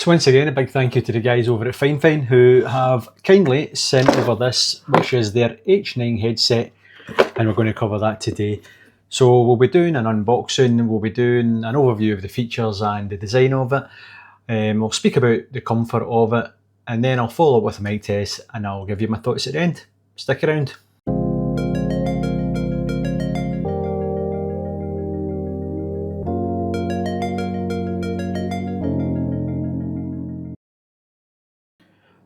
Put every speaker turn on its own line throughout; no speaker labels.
So once again, a big thank you to the guys over at FIFINE who have kindly sent over this, which is their H9 headset, and we're going to cover that today. So we'll be doing an unboxing, we'll be doing an overview of the features and the design of it. We'll speak about the comfort of it, and then I'll follow up with a mic test and I'll give you my thoughts at the end. Stick around.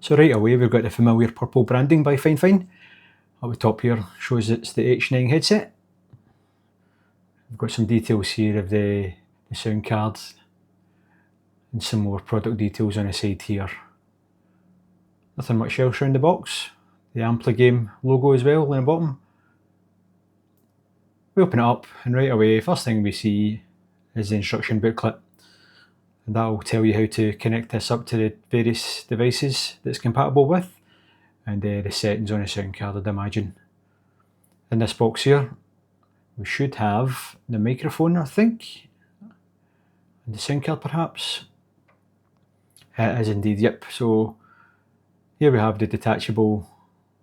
So right away we've got the familiar purple branding by FIFINE. Up the top here shows it's the H9 headset. We've got some details here of the sound cards and some more product details on the side here. Nothing much else around the box. The Ampligame logo as well on the bottom. We open it up and right away first thing we see is the instruction booklet. And that will tell you how to connect this up to the various devices that it's compatible with, and the settings on the sound card, I'd imagine. In this box here we should have the microphone, I think, and the sound card perhaps. It is indeed, yep. So here we have the detachable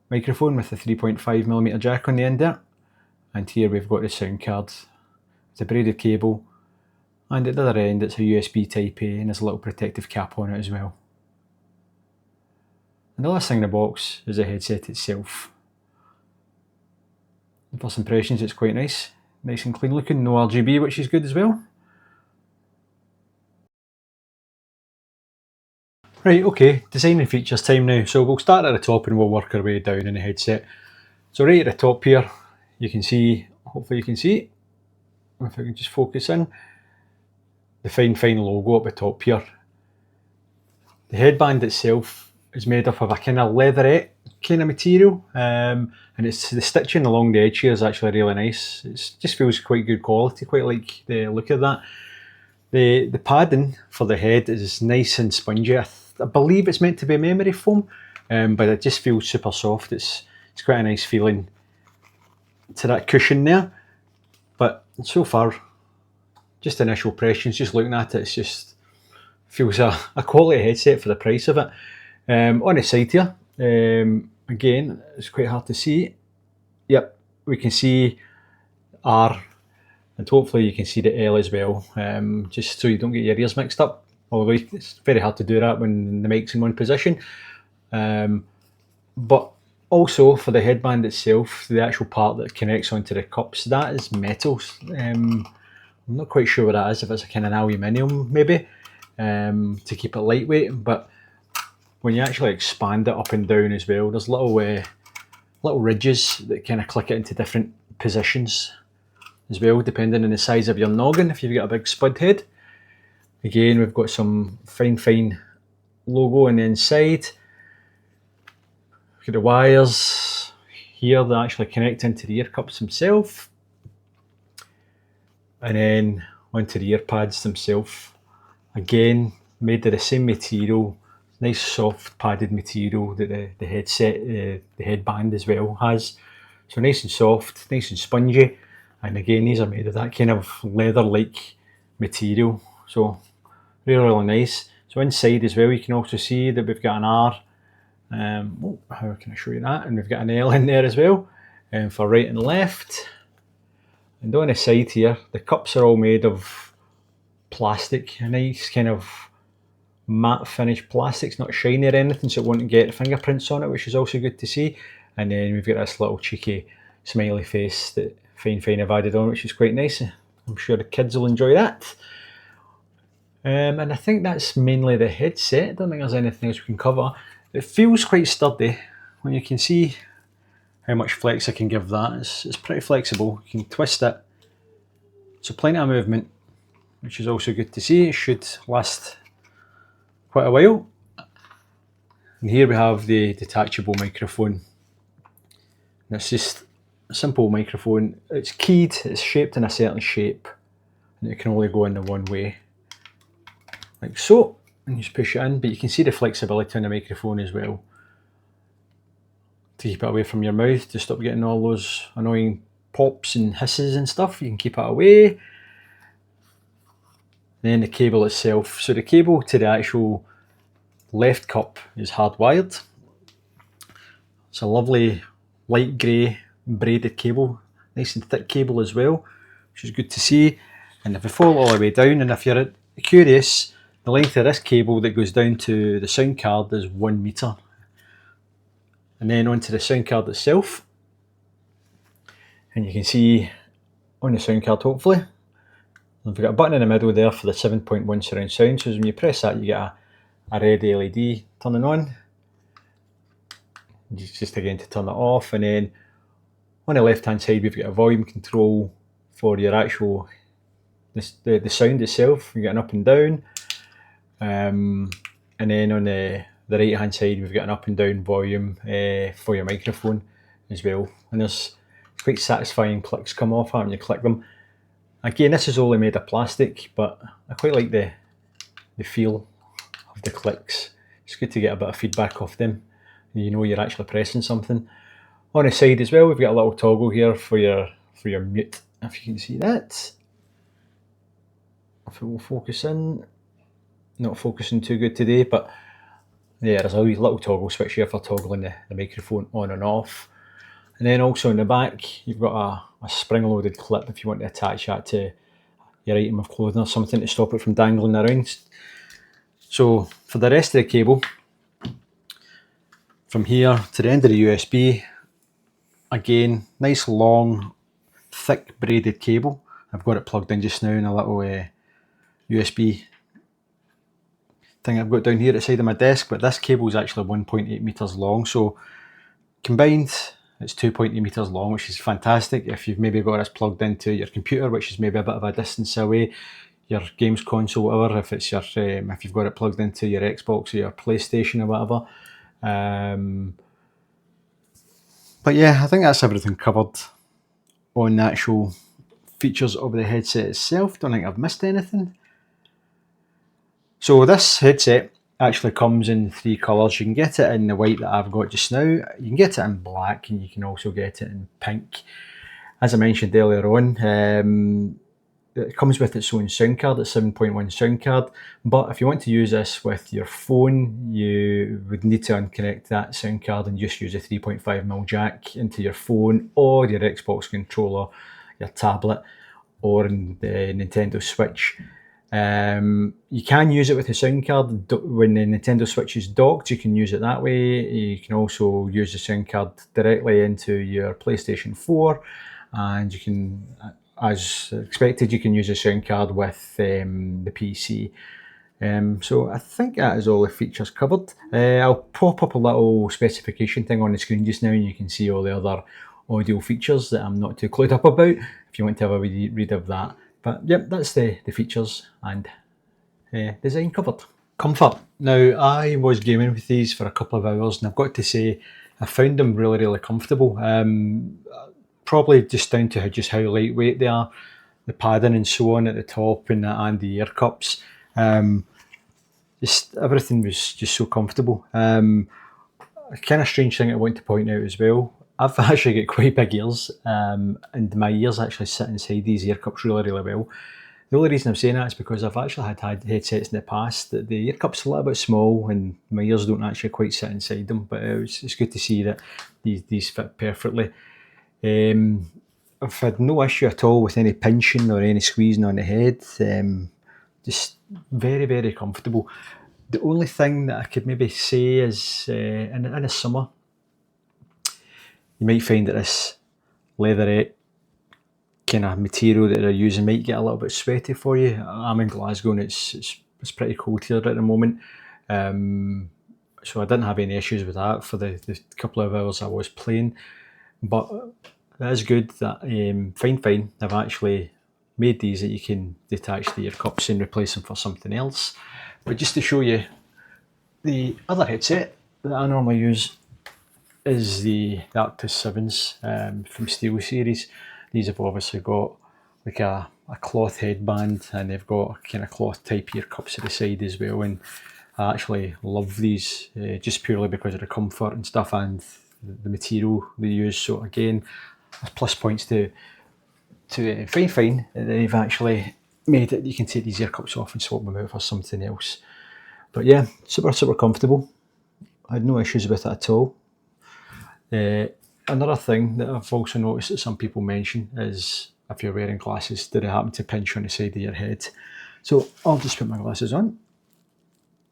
microphone with the 3.5mm jack on the end there, and here we've got the sound card with a braided cable, and at the other end it's a USB Type A and there's a little protective cap on it as well. And the last thing in the box is the headset itself. The first impressions, it's quite nice and clean looking, no RGB, which is good as well. Right, okay, design and features time now. So we'll start at the top and we'll work our way down in the headset. So right at the top here, you can see, hopefully you can see, if I can just focus in, the FIFINE logo up the top here. The headband itself is made up of a kind of leatherette kind of material, and it's the stitching along the edge here is actually really nice. It just feels quite good quality, quite like the look of that. The padding for the head is nice and spongy. I believe it's meant to be memory foam, but it just feels super soft. It's quite a nice feeling to that cushion there. But so far, just initial impressions, just looking at it, it just feels a quality headset for the price of it. On the side here, again, it's quite hard to see. Yep, we can see R, and hopefully you can see the L as well, just so you don't get your ears mixed up. Although it's very hard to do that when the mic's in one position. But also for the headband itself, the actual part that connects onto the cups, that is metal. I'm not quite sure what that is, if it's a kind of aluminium maybe, to keep it lightweight, but when you actually expand it up and down as well, there's little ridges that kind of click it into different positions as well, depending on the size of your noggin, if you've got a big spud head. Again, we've got some FIFINE logo on the inside. We've got the wires here that actually connect into the ear cups themselves, and then onto the ear pads themselves. Again, made of the same material, nice soft padded material that the headset, the headband as well has. So nice and soft, nice and spongy, and again these are made of that kind of leather-like material. So really nice. So inside as well you can also see that we've got an R. How can I show you that? And we've got an L in there as well, for right and left. And on the side here, the cups are all made of plastic, a nice kind of matte finish plastic. It's not shiny or anything, so it won't get fingerprints on it, which is also good to see. And then we've got this little cheeky smiley face that FIFINE have added on, which is quite nice. I'm sure the kids will enjoy that. And I think that's mainly the headset. I don't think there's anything else we can cover. It feels quite sturdy. When you can see how much flex I can give that, it's pretty flexible. You can twist it, so plenty of movement, which is also good to see. It should last quite a while. And here we have the detachable microphone. And it's just a simple microphone. It's keyed, it's shaped in a certain shape, and it can only go in the one way, like so. And you just push it in, but you can see the flexibility on the microphone as well, to keep it away from your mouth, to stop getting all those annoying pops and hisses and stuff. You can keep it away. Then the cable itself. So the cable to the actual left cup is hardwired. It's a lovely light grey braided cable, nice and thick cable as well, which is good to see. And if we follow all the way down, and if you're curious, the length of this cable that goes down to the sound card is 1 metre. And then onto the sound card itself, and you can see on the sound card hopefully, we've got a button in the middle there for the 7.1 surround sound, so when you press that you get a red LED turning on, just again to turn it off. And then on the left hand side we've got a volume control for your actual, the sound itself, you get an up and down. And then on the right hand side we've got an up and down volume for your microphone as well. And there's quite satisfying clicks come off when you click them. Again, this is only made of plastic, but I quite like the feel of the clicks. It's good to get a bit of feedback off them. You know you're actually pressing something. On the side as well, we've got a little toggle here for your mute, if you can see that. If it will focus in, not focusing too good today, but yeah, there's a wee little toggle switch here for toggling the microphone on and off. And then also in the back, you've got a spring-loaded clip if you want to attach that to your item of clothing or something to stop it from dangling around. So for the rest of the cable, from here to the end of the USB, again, nice long, thick braided cable. I've got it plugged in just now in a little USB thing I've got down here at the side of my desk, but this cable is actually 1.8 meters long, so combined it's 2.8 meters long, which is fantastic if you've maybe got this plugged into your computer, which is maybe a bit of a distance away, your games console, whatever, if it's your if you've got it plugged into your Xbox or your PlayStation or whatever. But yeah, I think that's everything covered on the actual features of the headset itself. Don't think I've missed anything. So this headset actually comes in 3 colours. You can get it in the white that I've got just now, you can get it in black, and you can also get it in pink. As I mentioned earlier on, it comes with its own sound card, it's 7.1 sound card, but if you want to use this with your phone, you would need to unconnect that sound card and just use a 3.5mm jack into your phone or your Xbox controller, your tablet, or in the Nintendo Switch. You can use it with a sound card. When the Nintendo Switch is docked, you can use it that way. You can also use the sound card directly into your PlayStation 4, and you can, as expected, you can use a sound card with the PC. So I think that is all the features covered. I'll pop up a little specification thing on the screen just now, and you can see all the other audio features that I'm not too clued up about if you want to have a read of that. But yep, that's the features and design covered. Comfort. Now, I was gaming with these for a couple of hours, and I've got to say I found them really comfortable. Probably just down to just how lightweight they are, the padding and so on at the top, and the ear cups. Just everything was just so comfortable. A kind of strange thing I want to point out as well, I've actually got quite big ears, and my ears actually sit inside these ear cups really well. The only reason I'm saying that is because I've actually had headsets in the past that the ear cups are a little bit small and my ears don't actually quite sit inside them, but it's good to see that these fit perfectly. I've had no issue at all with any pinching or any squeezing on the head. Just very comfortable. The only thing that I could maybe say is in the summer, you might find that this leatherette kind of material that they're using might get a little bit sweaty for you. I'm in Glasgow and it's pretty cold here at the moment, so I didn't have any issues with that for the couple of hours I was playing. But that is good that FIFINE have actually made these that you can detach the ear cups and replace them for something else. But just to show you, the other headset that I normally use is the Arctis 7s from SteelSeries. These have obviously got like a cloth headband, and they've got kind of cloth type ear cups at the side as well, and I actually love these just purely because of the comfort and stuff and the material they use. So again, there's plus points to FIFINE. They've actually made it you can take these ear cups off and swap them out for something else. But yeah, super comfortable. I had no issues with it at all. Another thing that I've also noticed that some people mention is if you're wearing glasses, do they happen to pinch on the side of your head? So I'll just put my glasses on,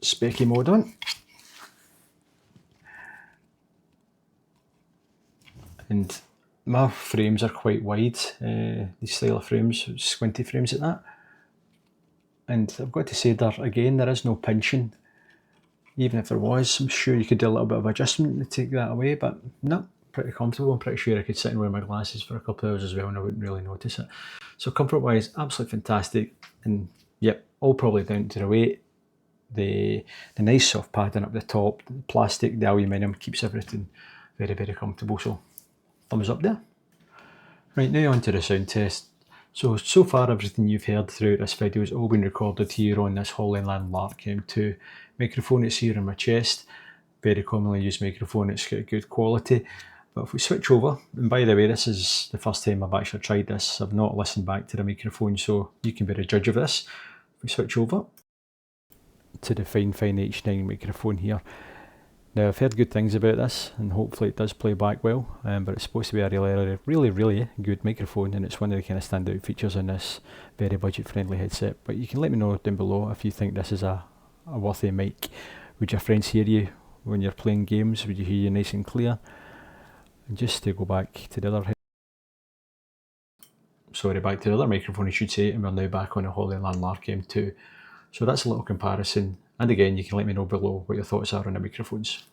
specky mode on, and my frames are quite wide, these style of frames, squinty frames at that. And I've got to say there is no pinching. Even if there was, I'm sure you could do a little bit of adjustment to take that away, but no, pretty comfortable. I'm pretty sure I could sit and wear my glasses for a couple of hours as well and I wouldn't really notice it. So comfort wise, absolutely fantastic. And yep, all probably down to the weight, the nice soft padding up the top, the plastic, the aluminium keeps everything very comfortable. So thumbs up there. Right, now on to the sound test. So far everything you've heard throughout this video has all been recorded here on this Lian Lark M2 microphone that's here on my chest. Very commonly used microphone, it's got good quality. But if we switch over, and by the way, this is the first time I've actually tried this. I've not listened back to the microphone, so you can be the judge of this. If we switch over to the FIFINE H9 microphone here. Now I've heard good things about this and hopefully it does play back well, but it's supposed to be a really good microphone, and it's one of the kind of standout features on this very budget friendly headset. But you can let me know down below if you think this is a worthy mic. Would your friends hear you when you're playing games? Would you hear you nice and clear? And just to go back to the other back to the other microphone I should say, and we're now back on a Lian Lark M2. So that's a little comparison. And again, you can let me know below what your thoughts are on the microphones.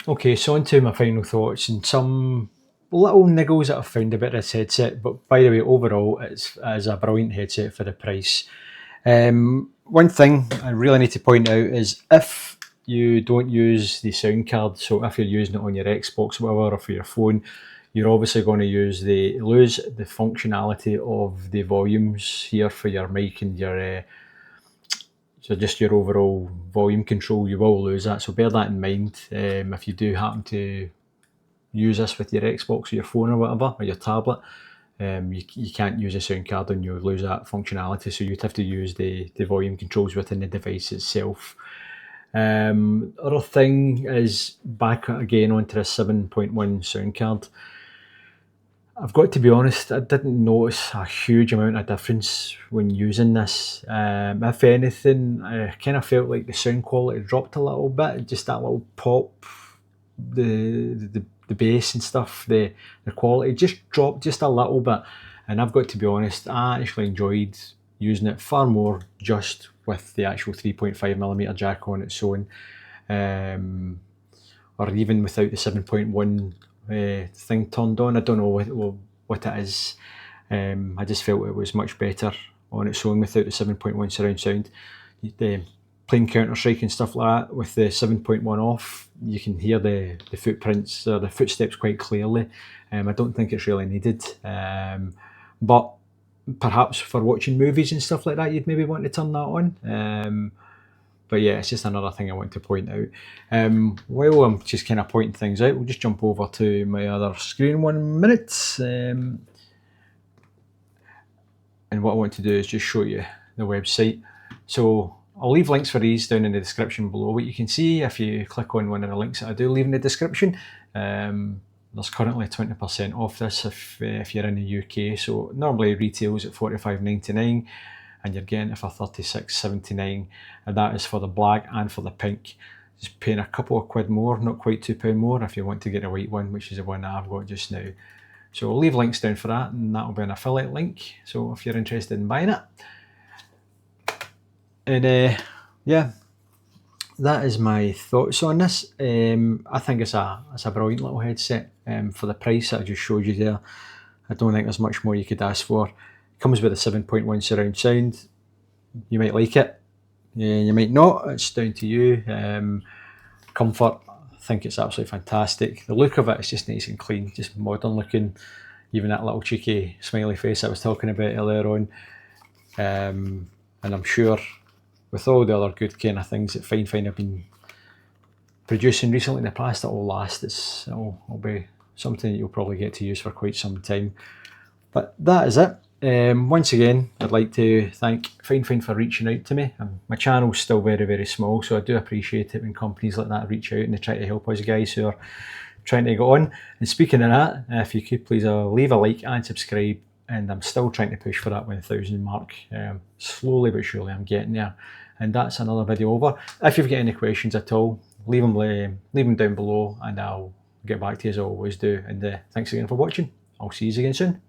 Okay, so on to my final thoughts and some little niggles that I've found about this headset. But by the way, overall, it's a brilliant headset for the price. One thing I really need to point out is if you don't use the sound card, so if you're using it on your Xbox or whatever, or for your phone, you're obviously going to lose the functionality of the volumes here for your mic and your so just your overall volume control. You will lose that, so bear that in mind if you do happen to use this with your Xbox or your phone or whatever, or your tablet. You can't use a sound card and you'll lose that functionality, so you'd have to use the volume controls within the device itself. Other thing is back again onto the 7.1 sound card. I've got to be honest, I didn't notice a huge amount of difference when using this. If anything, I kind of felt like the sound quality dropped a little bit, just that little pop, the bass and stuff, the quality just dropped just a little bit. And I've got to be honest, I actually enjoyed using it far more just with the actual 3.5mm jack on its own, or even without the 7.1 thing turned on. I don't know what it is. I just felt it was much better on its own without the 7.1 surround sound. Playing Counter-Strike and stuff like that with the 7.1 off, you can hear the footprints or the footsteps quite clearly. I don't think it's really needed, but perhaps for watching movies and stuff like that, you'd maybe want to turn that on. But yeah, it's just another thing I want to point out. While I'm just kind of pointing things out, we'll just jump over to my other screen 1 minute. And what I want to do is just show you the website. So I'll leave links for these down in the description below. What you can see if you click on one of the links that I do leave in the description, there's currently 20% off this if you're in the UK. So normally retails at £45.99 and you're getting it for £36.79, and that is for the black and for the pink. Just paying a couple of quid more, not quite £2 more if you want to get a white one, which is the one that I've got just now. So I'll leave links down for that, and that'll be an affiliate link, so if you're interested in buying it. And yeah, that is my thoughts on this. I think it's a brilliant little headset for the price that I just showed you there. I don't think there's much more you could ask for. It comes with a 7.1 surround sound. You might like it, you might not, it's down to you. Comfort, I think it's absolutely fantastic. The look of it is just nice and clean, just modern looking. Even that little cheeky smiley face I was talking about earlier on. And I'm sure with all the other good kind of things that FIFINE have been producing recently in the past, it'll last. It'll be something that you'll probably get to use for quite some time. But that is it. Once again, I'd like to thank FIFINE for reaching out to me. My channel's still very, very small, so I do appreciate it when companies like that reach out and they try to help us guys who are trying to get on. And speaking of that, if you could please leave a like and subscribe, and I'm still trying to push for that 1,000 mark. Slowly but surely I'm getting there. And that's another video over. If you've got any questions at all, leave them down below and I'll get back to you as I always do. And thanks again for watching. I'll see you again soon.